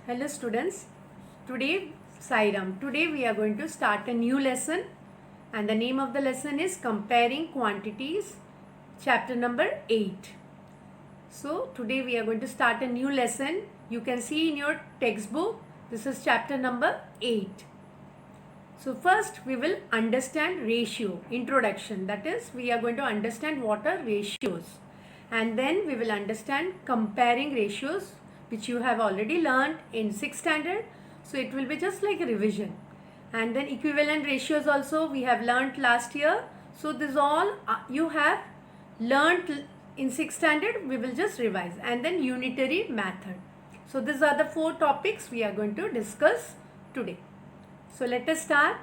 Hello students, today we are going to start a new lesson and the name of the lesson is Comparing Quantities, chapter number 8. So today we are going to start a new lesson. You can see in your textbook, this is chapter number 8. So first we will understand ratio, introduction, that is we are going to understand what are ratios, and then we will understand comparing ratios, which you have already learned in 6th standard. So it will be just like a revision. And then equivalent ratios also we have learned last year. So this all you have learned in 6th standard, we will just revise. And then unitary method. So these are the 4 topics we are going to discuss today. So let us start.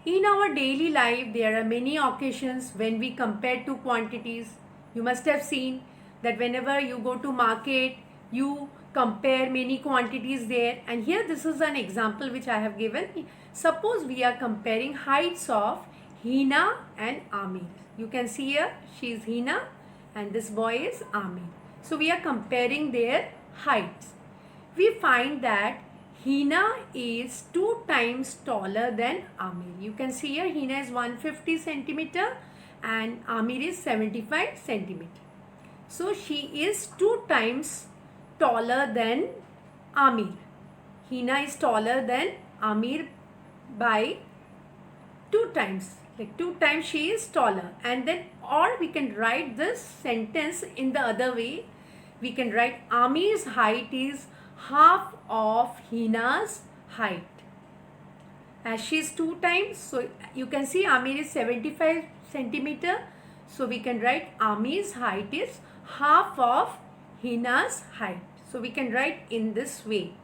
In our daily life, there are many occasions when we compare two quantities. You must have seen that whenever you go to market, you compare many quantities there. And here this is an example which I have given. Suppose we are comparing heights of Hina and Amir. You can see here, she is Hina and this boy is Amir. So we are comparing their heights. We find that Hina is 2 times taller than Amir. You can see here Hina is 150 centimeter and Amir is 75 centimeter. So she is 2 times taller than Amir. Hina is taller than Amir by 2 times. Like 2 times she is taller. And then, or we can write this sentence in the other way. We can write Amir's height is half of Hina's height. As she is 2 times, so you can see Amir is 75 centimeter. So we can write Amir's height is half of Hina's height. So we can write in this way.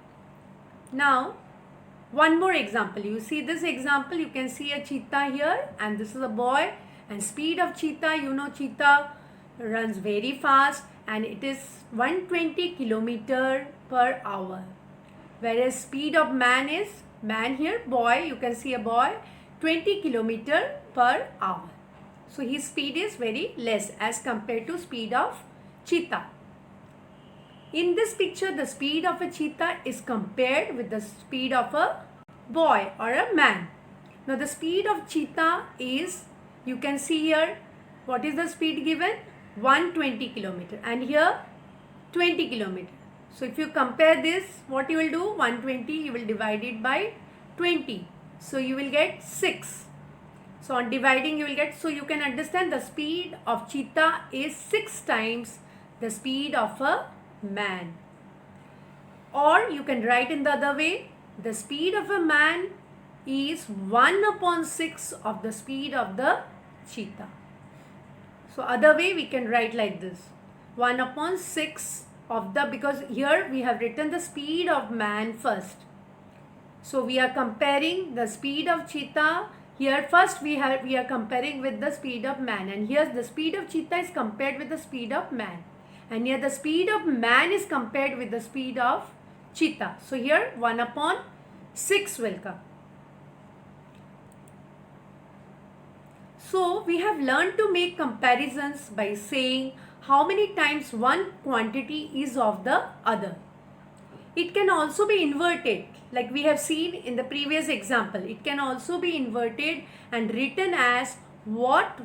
Now, one more example. You see this example, you can see a cheetah here and this is a boy, and speed of cheetah, you know cheetah runs very fast and it is 120 kilometer per hour. Whereas speed of man is, man here, boy, you can see a boy, 20 kilometer per hour. So his speed is very less as compared to speed of cheetah. In this picture, the speed of a cheetah is compared with the speed of a boy or a man. Now the speed of cheetah is, you can see here, what is the speed given? 120 kilometer and here 20 kilometer. So if you compare this, what you will do? 120, you will divide it by 20. So you will get 6. So on dividing you will get, so you can understand the speed of cheetah is 6 times the speed of a man. Or you can write in the other way, the speed of a man is 1/6 of the speed of the cheetah. So other way we can write like this, 1/6 of the, because here we have written the speed of man first. So we are comparing the speed of cheetah. Here first we are comparing with the speed of man, and here the speed of cheetah is compared with the speed of man. And here the speed of man is compared with the speed of cheetah. So here 1/6 will come. So we have learned to make comparisons by saying how many times one quantity is of the other. It can also be inverted, like we have seen in the previous example. It can also be inverted and written as what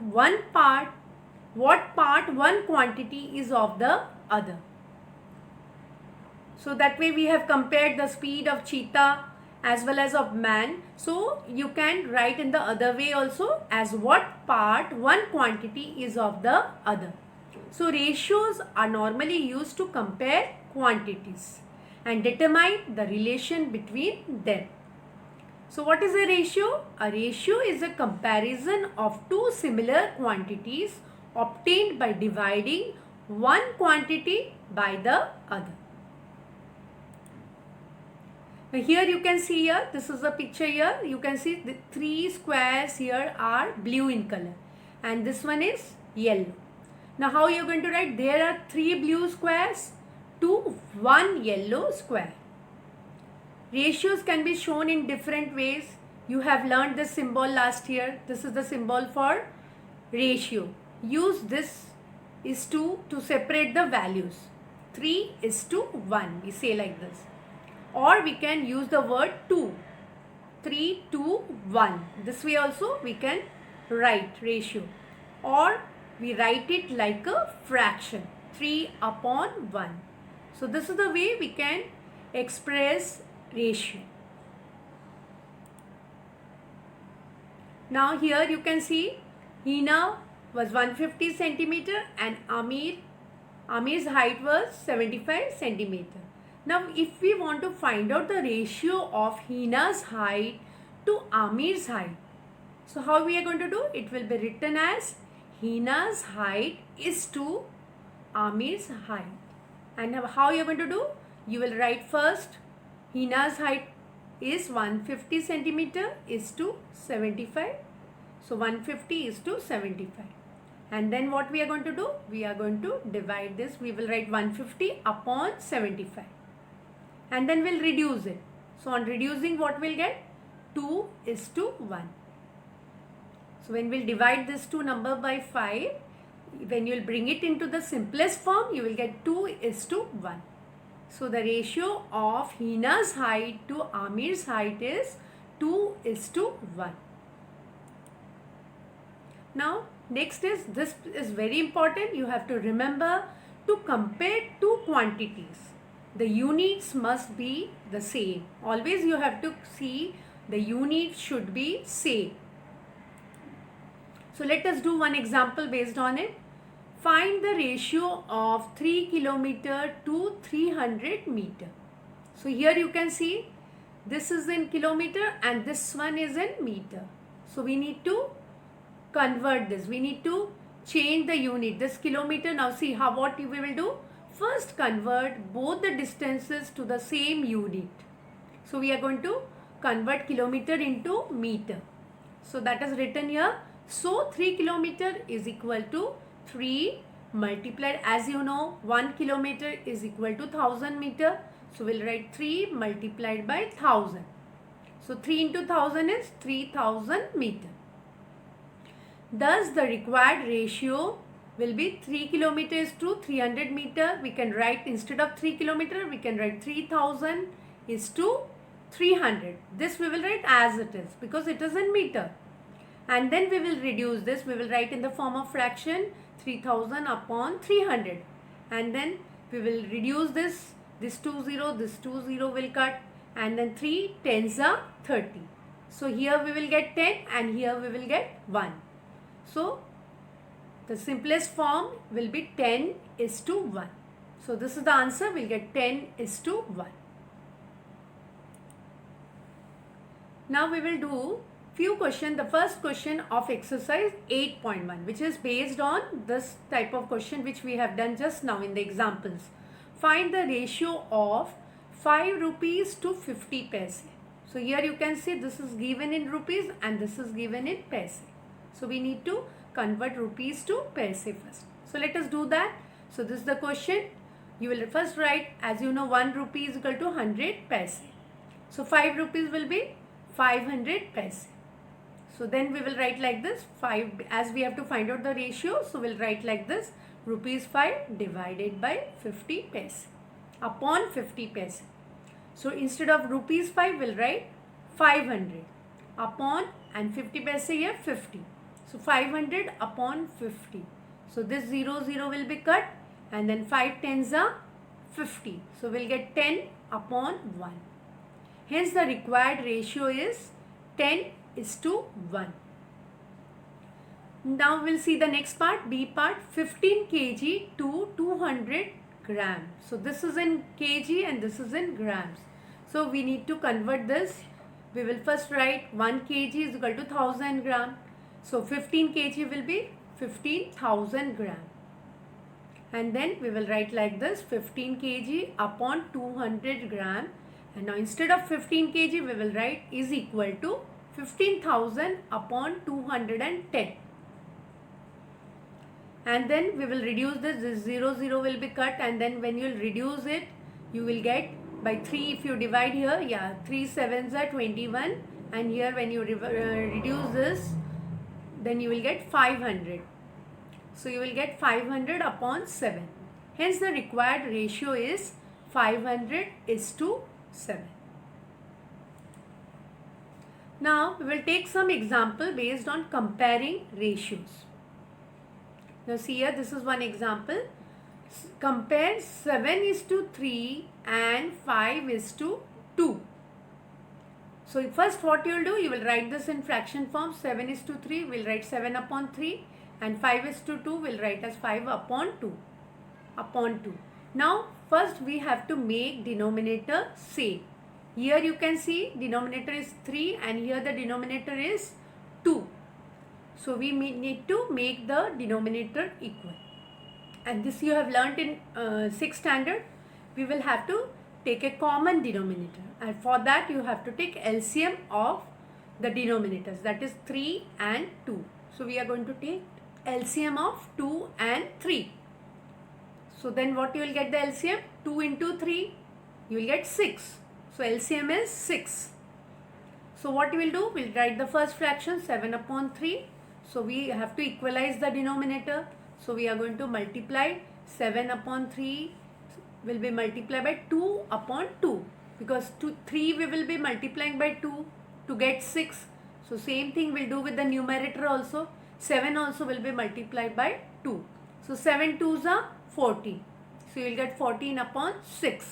part one quantity is of the other. So that way we have compared the speed of cheetah as well as of man. So you can write in the other way also as what part one quantity is of the other. So ratios are normally used to compare quantities and determine the relation between them. So what is a ratio? A ratio is a comparison of two similar quantities obtained by dividing one quantity by the other. Now here you can see here, this is a picture here, you can see the 3 squares here are blue in color and this one is yellow. Now how you are going to write? There are 3 blue squares to 1 yellow square. Ratios can be shown in different ways. You have learned this symbol last year. This is the symbol for ratio. Use this is to separate the values. 3:1. We say like this. Or we can use the word 2. 3:1. This way also we can write ratio. Or we write it like a fraction. 3/1. So this is the way we can express ratio. Now here you can see Hina was 150 centimeter and Amir's height was 75 centimeter. Now if we want to find out the ratio of Hina's height to Amir's height, so how we are going to do? It will be written as Hina's height is to Amir's height. And how you are going to do? You will write first Hina's height is 150 centimeter is to 75. So 150 is to 75. And then what we are going to do? We are going to divide this. We will write 150 upon 75. And then we'll reduce it. So on reducing, what we'll get? 2:1. So when we'll divide this two number by 5, when you'll bring it into the simplest form, you will get 2:1. So the ratio of Hina's height to Amir's height is 2:1. Now next is, this is very important. You have to remember to compare two quantities. The units must be the same. Always you have to see the units should be same. So let us do one example based on it. Find the ratio of 3 kilometer to 300 meter. So here you can see this is in kilometer and this one is in meter. So we need to convert this. We need to change the unit. This kilometer, now see how what we will do. First convert both the distances to the same unit. So we are going to convert kilometer into meter. So that is written here. So 3 kilometer is equal to 3 multiplied, as you know, 1 kilometer is equal to 1000 meter. So we'll write 3 multiplied by 1000. So 3 into 1000 is 3000 meter. Thus the required ratio will be 3 kilometers to 300 meter. We can write, instead of 3 kilometer, we can write 3000 is to 300. This we will write as it is because it is in meter. And then we will reduce this. We will write in the form of fraction 3000 upon 300. And then we will reduce this. This 20, this 20 will cut. And then 3 tens are 30. So here we will get 10 and here we will get 1. So the simplest form will be 10:1. So this is the answer. We'll get 10:1. Now we will do few questions. The first question of exercise 8.1, which is based on this type of question which we have done just now in the examples. Find the ratio of 5 rupees to 50 paise. So here you can see this is given in rupees and this is given in paise. So we need to convert rupees to paise first. So let us do that. So this is the question. You will first write, as you know, 1 rupee is equal to 100 paise. So 5 rupees will be 500 paise. So then we will write like this, 5, as we have to find out the ratio, so we'll write like this, rupees 5 divided by 50 paise upon 50 paise. So instead of rupees 5, we'll write 500 upon, and 50 paise here 50. So 500 upon 50. So this 0 will be cut and then 5 tens are 50. So we'll get 10 upon 1. Hence the required ratio is 10:1. Now we'll see the next part, B part, 15 kg to 200 grams. So this is in kg and this is in grams. So we need to convert this. We will first write 1 kg is equal to 1000 gram. So 15 kg will be 15,000 gram. And then we will write like this, 15 kg upon 200 gram. And now instead of 15 kg, we will write is equal to 15,000 upon 210. And then we will reduce this 0 will be cut, and then when you will reduce it, you will get by 3, if you divide here, 3 sevens are 21, and here when you reduce this, then you will get 500. So you will get 500 upon 7. Hence the required ratio is 500:7. Now we will take some example based on comparing ratios. Now see here, this is one example. Compare 7:3 and 5:2. So first what you will do, you will write this in fraction form. 7:3 will write 7/3 and 5:2 will write as 5/2. Now first we have to make denominator same. Here you can see denominator is 3 and here the denominator is 2. So we need to make the denominator equal. And this you have learnt in 6th standard. We will have to take a common denominator. And for that you have to take LCM of the denominators, that is 3 and 2. So we are going to take LCM of 2 and 3. So then what you will get the LCM? 2 into 3, you will get 6. So LCM is 6. So what we will do? We will write the first fraction 7/3. So we have to equalize the denominator. So we are going to multiply 7/3 will be multiplied by 2/2 because 3 we will be multiplying by 2 to get 6. So same thing we'll do with the numerator also. 7 also will be multiplied by 2. So 7 2s are 14. So you will get 14/6.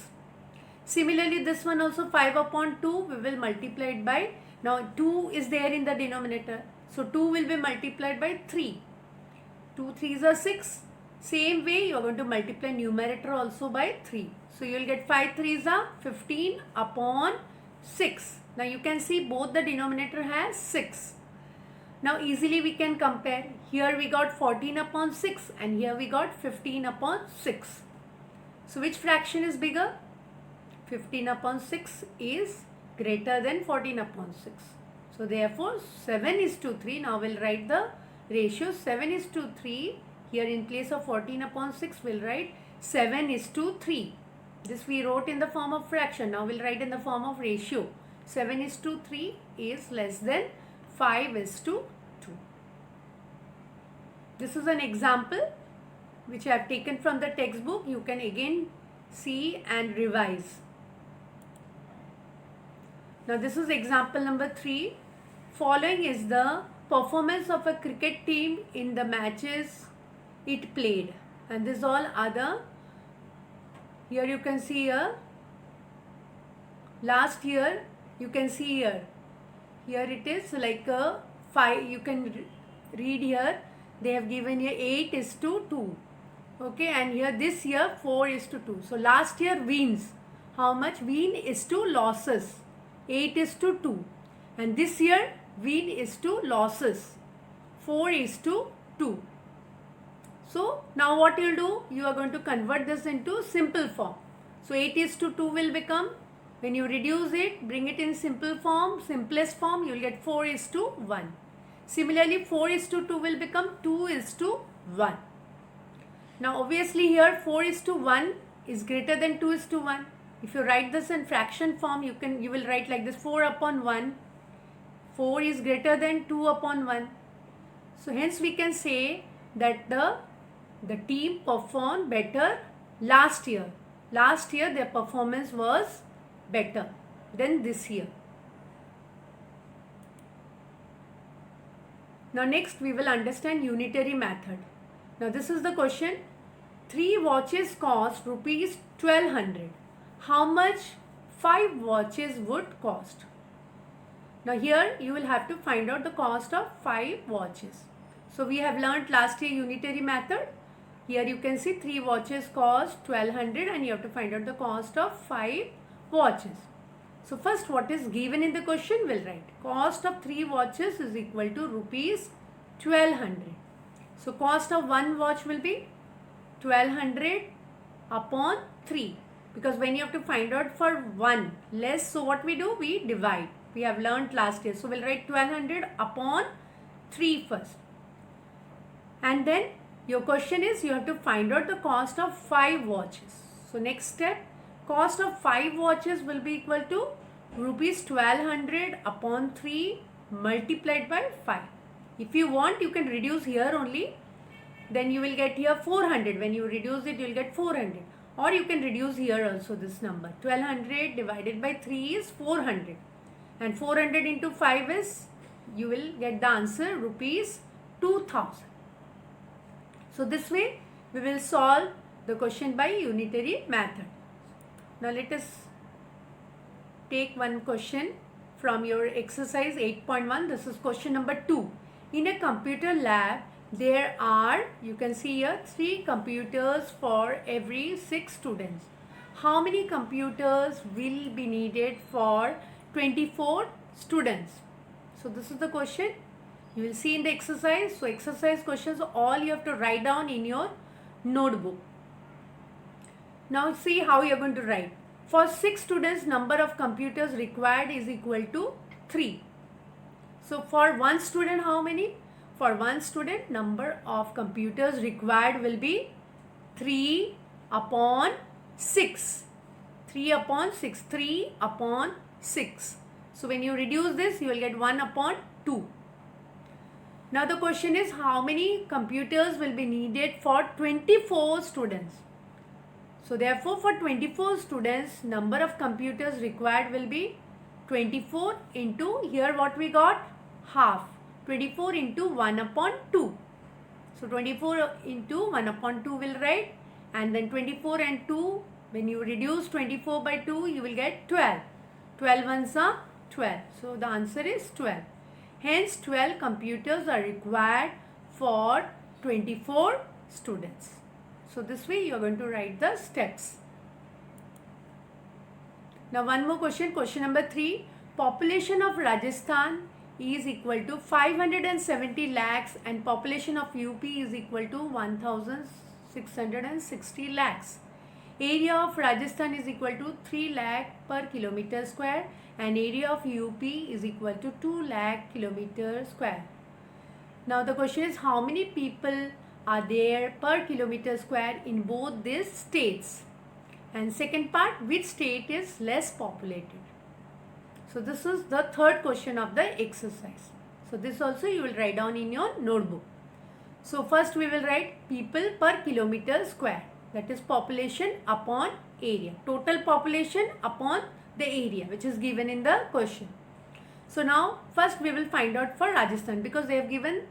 Similarly, this one also 5/2 we will multiply it by, now 2 is there in the denominator. So 2 will be multiplied by 3. 2 3s are 6. Same way you are going to multiply numerator also by 3. So you will get 5 3s are 15/6. Now you can see both the denominator has 6. Now easily we can compare. Here we got 14/6 and here we got 15/6. So which fraction is bigger? 15/6 is greater than 14/6. So therefore 7:3. Now we'll write the ratio 7:3. Here in place of 14/6 we'll write 7:3. This we wrote in the form of fraction. Now we'll write in the form of ratio. 7:3 is less than 5:2. This is an example which I have taken from the textbook. You can again see and revise. Now this is example number 3. Following is the performance of a cricket team in the matches it played. And this all other. Here you can see here. Last year you can see here. Here it is like a 5. You can read here. They have given here 8:2. Okay, and here this year 4:2. So last year wins. How much? Win is to losses. 8:2. And this year win is to losses. 4:2. So now what you will do? You are going to convert this into simple form. So 8:2 will become, when you reduce it, bring it in simple form, simplest form, you will get 4:1. Similarly 4:2 will become 2:1. Now obviously here 4:1 is greater than 2:1. If you write this in fraction form, you will write like this: 4/1. 4 is greater than 2/1. So hence we can say that the team performed better last year. Last year their performance was better than this year. Now next we will understand unitary method. Now this is the question. 3 watches cost rupees 1200. How much 5 watches would cost? Now here you will have to find out the cost of 5 watches. So we have learnt last year unitary method. Here you can see 3 watches cost 1200 and you have to find out the cost of 5 watches. So first what is given in the question we'll write. Cost of 3 watches is equal to rupees 1200. So cost of 1 watch will be 1200 upon 3. Because when you have to find out for 1 less, so what we do? We divide. We have learnt last year. So we'll write 1200 upon 3 first. And then your question is you have to find out the cost of 5 watches. So next step, cost of 5 watches will be equal to rupees 1200 upon 3 multiplied by 5. If you want, you can reduce here only. then you will get here 400. When you reduce it, you will get 400. Or you can reduce here also this number. 1200 divided by 3 is 400. And 400 into 5 is, you will get the answer, rupees 2000. So this way we will solve the question by unitary method. Now let us take one question from your exercise 8.1. This is question number 2. In a computer lab, there are, you can see here, 3 computers for every 6 students. How many computers will be needed for 24 students? So this is the question. You will see in the exercise. So exercise questions, all you have to write down in your notebook. Now see how you are going to write. For 6 students, number of computers required is equal to 3. So for 1 student, how many? For 1 student, number of computers required will be 3 upon 6. 3 upon 6. 3 upon 6. So when you reduce this, you will get 1 upon 2. Now the question is, how many computers will be needed for 24 students? So therefore, for 24 students, number of computers required will be 24 into, here what we got? Half. 24 into 1 upon 2. So 24 into 1 upon 2 will write, and then 24 and 2, when you reduce 24 by 2, you will get 12. 12 ones are 12. So the answer is 12. Hence 12 computers are required for 24 students. So this way you are going to write the steps. Now one more question, question number 3. Population of Rajasthan is equal to 570 lakhs and population of UP is equal to 1660 lakhs. Area of Rajasthan is equal to 3 lakh per kilometer square and area of UP is equal to 2 lakh kilometer square. Now the question is, how many people are there per kilometer square in both these states? And second part, which state is less populated? So this is the third question of the exercise. So this also you will write down in your notebook. So first we will write people per kilometer square, that is population upon area, total population upon the area which is given in the question. So now first we will find out for Rajasthan, because they have given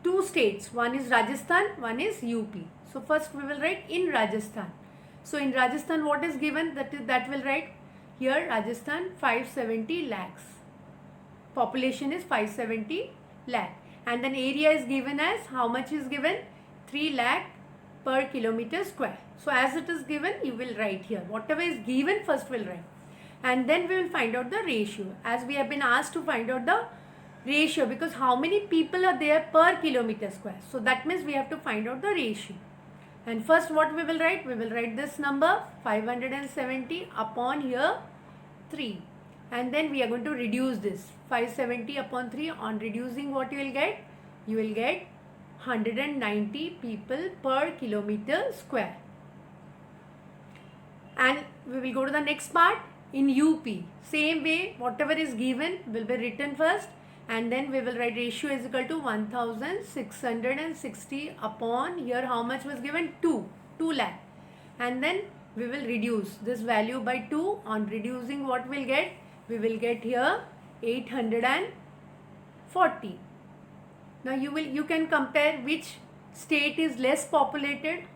2 states, one is Rajasthan, one is UP. So first we will write in Rajasthan. So in Rajasthan what is given, that will write here Rajasthan 570 lakhs. Population is 570 lakh. And then area is given as, how much is given? 3 lakh per kilometer square. So as it is given, you will write here. Whatever is given, first will write. And then we will find out the ratio. As we have been asked to find out the ratio, because how many people are there per kilometer square. So that means we have to find out the ratio. And first what we will write? We will write this number 570 upon here 3. And then we are going to reduce this 570 upon 3. On reducing, what you will get? You will get 190 people per kilometer square. And we will go to the next part. In UP, same way, whatever is given will be written first, and then we will write ratio is equal to 1660 upon here, how much was given? 2 lakh. And then we will reduce this value by 2. On reducing, what we'll get? We will get here 840. Now you can compare which state is less populated,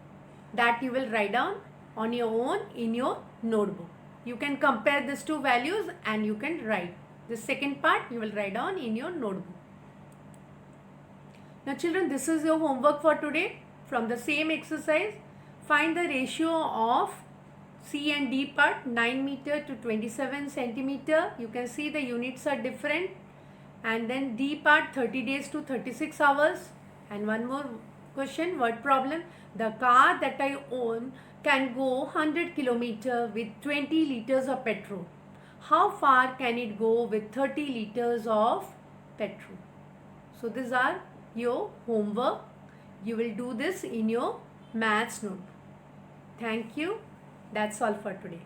that you will write down on your own in your notebook. You can compare these 2 values and you can write. The second part you will write down in your notebook. Now children, this is your homework for today. From the same exercise, find the ratio of C and D part, 9 meter to 27 centimeter. You can see the units are different. And then D part, 30 days to 36 hours. And one more question, word problem. The car that I own can go 100 kilometer with 20 liters of petrol. How far can it go with 30 liters of petrol? So these are your homework. You will do this in your maths notebook. Thank you. That's all for today.